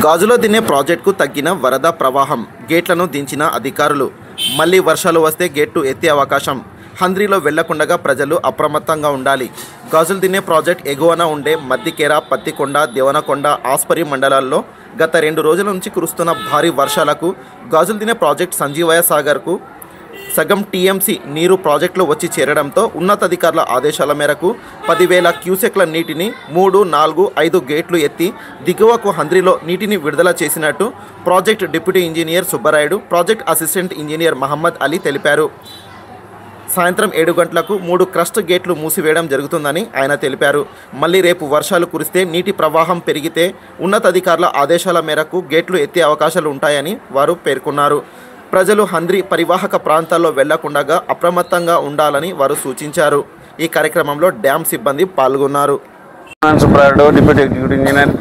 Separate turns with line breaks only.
గాజులో దినే ప్రాజెక్టుకు తగ్గిన వరద ప్రవాహం, గేట్లను దించిన అధికారులు. మళ్లీ వర్షాలు వస్తే గేట్లు ఎత్తే అవకాశం. హంద్రీలో వెళ్లకుండగా ప్రజలు అప్రమత్తంగా ఉండాలి. గాజులు దినే ప్రాజెక్ట్ ఎగువన ఉండే మద్దికేర, పత్తికొండ, దేవనకొండ, ఆస్పరి మండలాల్లో గత 2 రోజుల నుంచి కురుస్తున్న భారీ వర్షాలకు గాజులు దినే ప్రాజెక్ట్ సంజీవయ్య సాగర్కు సగం టీఎంసీ నీరు ప్రాజెక్టులో వచ్చి చేరడంతో ఉన్నతాధికారుల ఆదేశాల మేరకు 10,000 క్యూసెక్ల నీటిని 3, 4, 5 గేట్లు ఎత్తి దిగువకు హంద్రీలో నీటిని విడుదల చేసినట్టు project deputy engineer Subbarayudu, project assistant engineer Mohammed Ali తెలిపారు. సాయంత్రం 7 గంటలకు 3 క్రస్ట్ గేట్లు మూసివేయడం జరుగుతుందని ఆయన తెలిపారు. మళ్లీ రేపు వర్షాలు కురిస్తే నీటి ప్రవాహం పెరిగితే ఉన్నతాధికారుల ఆదేశాల మేరకు గేట్లు ఎత్తే అవకాశాలు ఉంటాయని వారు పేర్కొన్నారు. ప్రజలు హంద్రీ పరివాహక ప్రాంతాల్లో వెళ్లకుండా అప్రమత్తంగా ఉండాలని వారు సూచించారు. ఈ కార్యక్రమంలో డ్యామ్ సిబ్బంది పాల్గొన్నారు.
Subrayudu, deputy executive engineer,